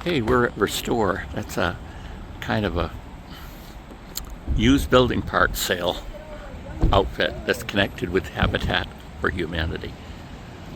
Hey, we're at Restore. That's a kind of a used building parts sale outfit that's connected with Habitat for Humanity.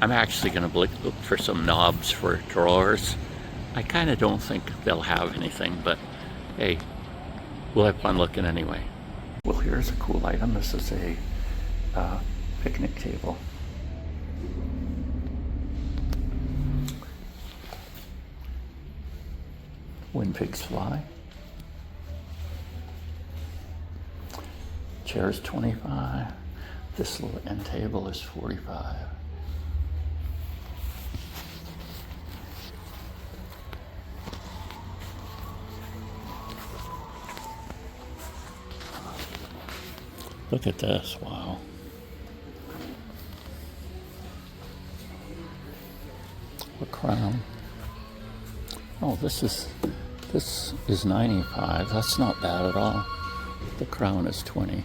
I'm actually going to look for some knobs for drawers. I kind of don't think they'll have anything, but hey, we'll have fun looking anyway. Well, here's a cool item. This is a picnic table. When pigs fly. Chair's 25. This little end table is 45. Look at this, wow. A crown. Oh, this is 95. That's not bad at all. The crown is 20.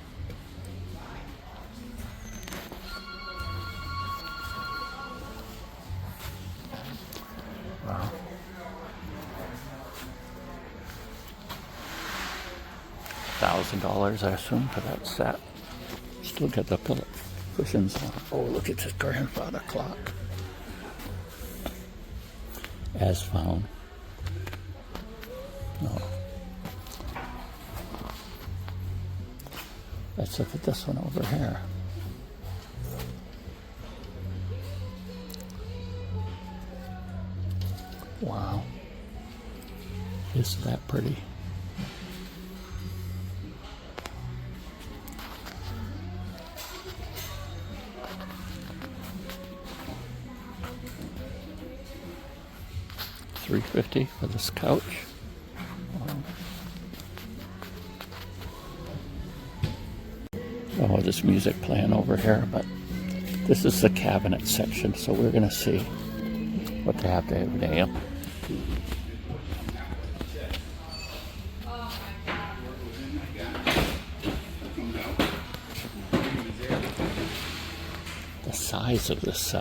Wow. $1,000, I assume, for that set. Just look at the pillow cushions. Oh, look at this grandfather clock. As found. No. Let's look at this one over here. Wow. Isn't that pretty? $350 for this couch. Oh, there's music playing over here, but this is the cabinet section, so we're going to see what they have today. The size of this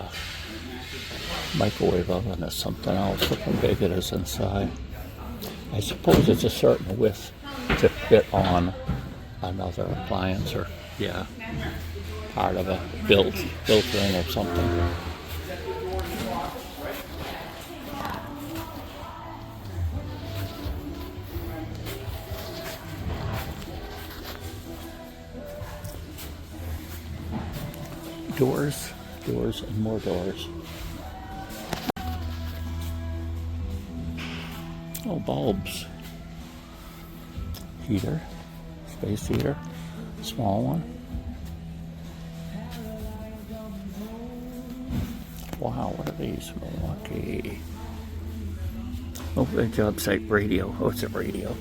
microwave oven is something else. Look how big it is inside. I suppose it's a certain width to fit on another appliance or, yeah, part of a built-in or something. Doors and more doors. Oh, bulbs. Heater, space heater, small one. Wow, what are these? Milwaukee. Oh, the job site radio. Oh, it's a radio.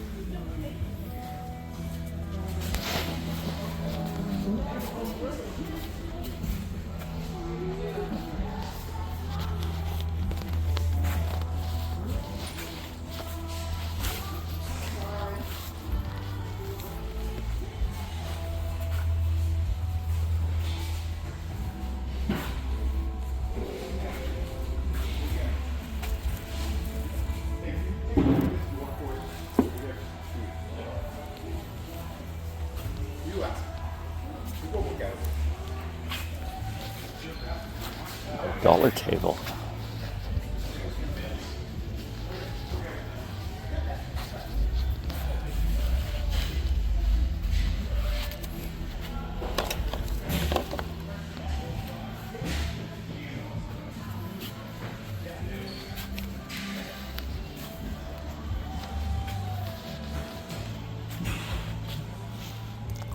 Dollar table.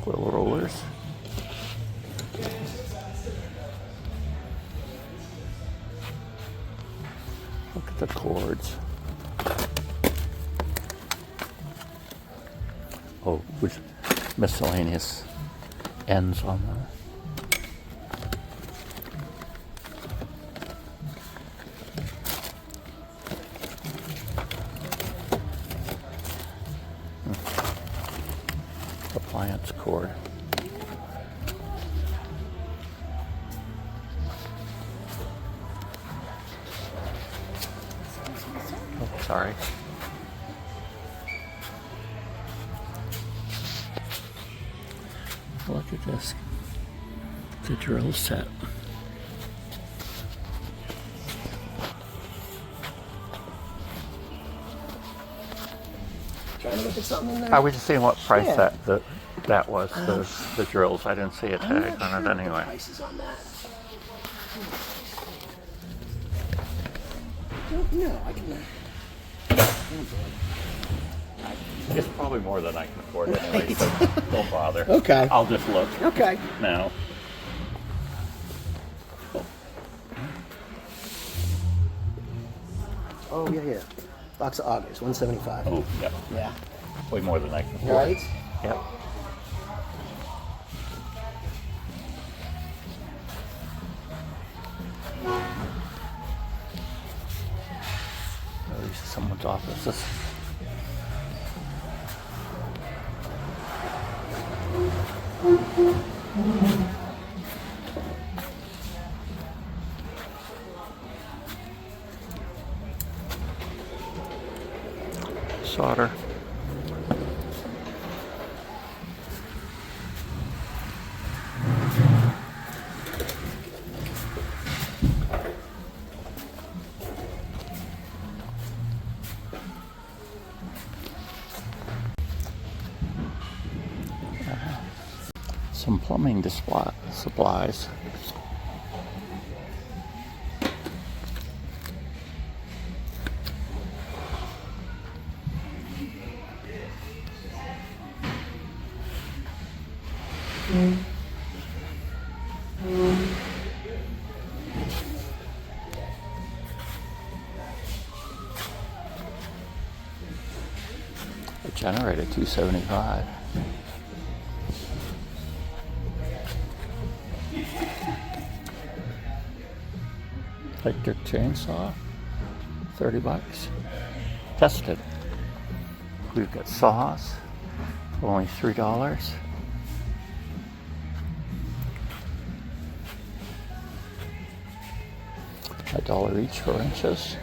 Little rollers. Look at the cords. Oh, with miscellaneous ends on them. Appliance cord. Oh, sorry. Look at this. The drill set. Trying to look at something in there. I was just seeing what price Yeah. that was, the drills. I didn't see a I'm tag not on sure it what the anyway. prices on that. Don't know. I can. It's probably more than I can afford anyway, so don't bother. Okay. I'll just look Okay. now. Oh yeah. Box of augers, 175. Oh, yeah. Yeah. Way more than I can afford. Right. Yep. Oh, these are someone's offices. Solder. Some plumbing supplies. A generator, $275. Electric chainsaw, $30. Tested. We've got saws for only $3. $1 each for inches.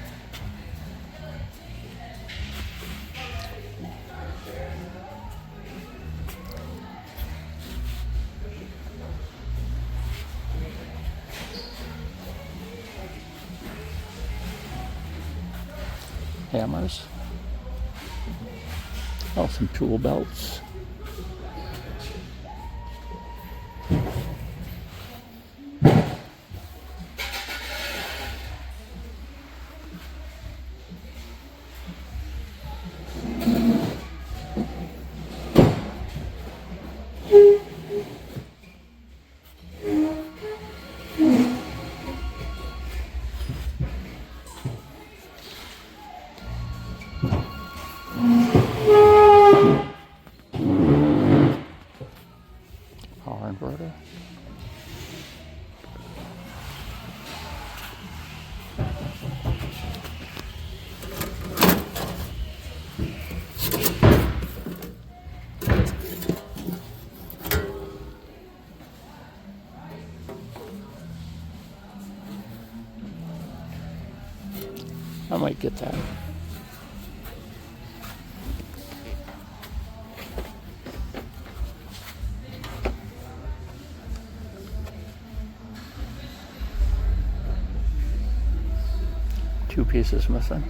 Hammers. Oh, some tool belts. Power inverter. I might get that. Two pieces missing.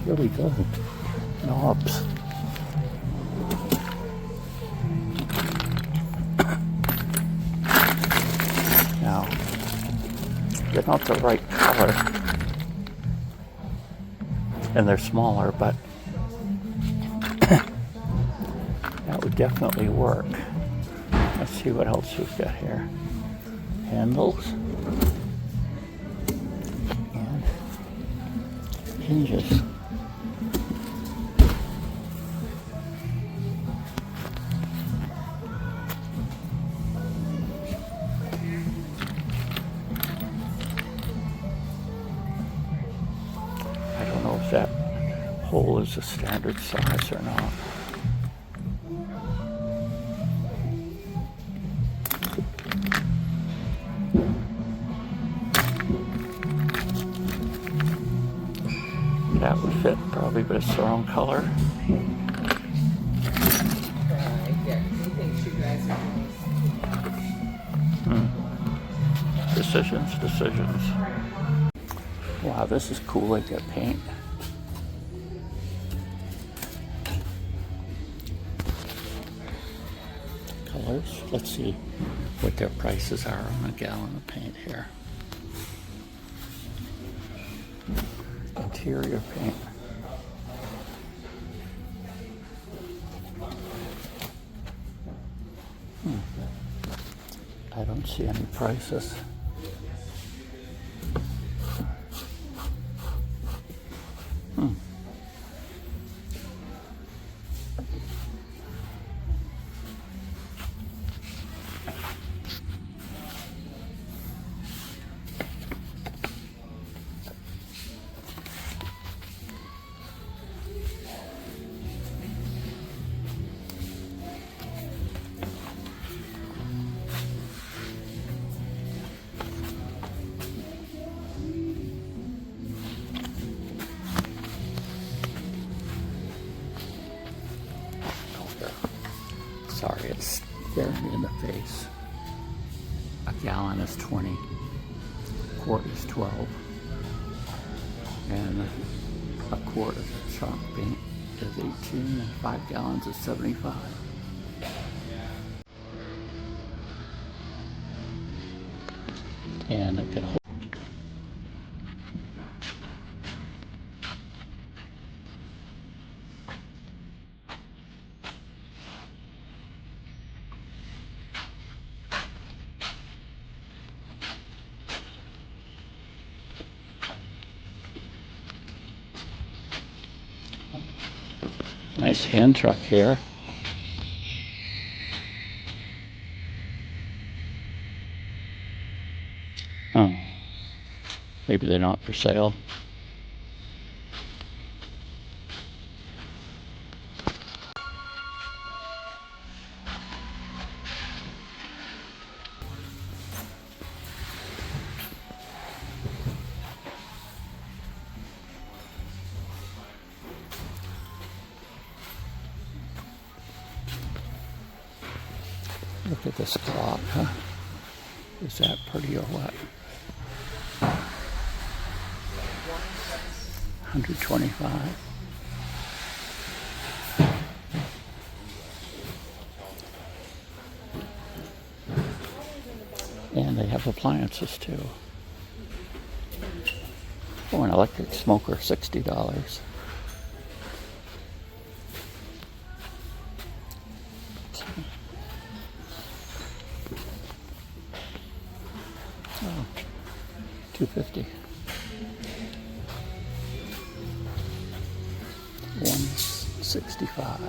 Here we go. Knobs. Now, they're not the right color. And they're smaller, but that would definitely work. Let's see what else we've got here. Handles. And hinges. hole is a standard size or not. That would fit probably, but it's the wrong color. Decisions. Wow, this is cool. They got paint. Colors. Let's see what their prices are on a gallon of paint here. Interior paint. I don't see any prices. Sorry, it's staring me in the face. A gallon is 20, a quart is 12, and a quart of chalk paint is 18, and 5 gallons is 75. And it can hold. Nice hand truck here. Oh, maybe they're not for sale. Look at this clock, huh? Is that pretty or what? 125. And they have appliances too. Oh, an electric smoker, $60. Oh, $250. 165.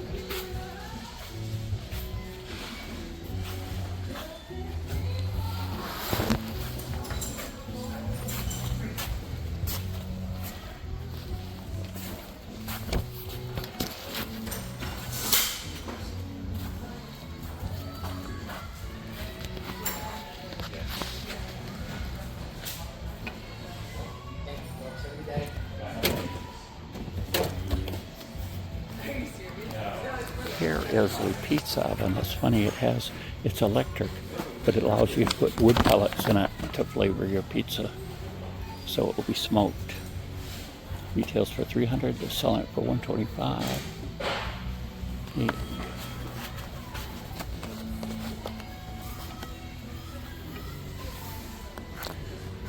Here is a pizza oven. It's funny, it's electric, but it allows you to put wood pellets in it to flavor your pizza, so it will be smoked. Retails for $300. They're selling it for $125. Neat.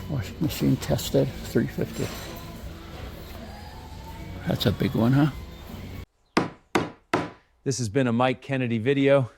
Washing machine tested, $350. That's a big one, huh? This has been a Mike Kennedy video.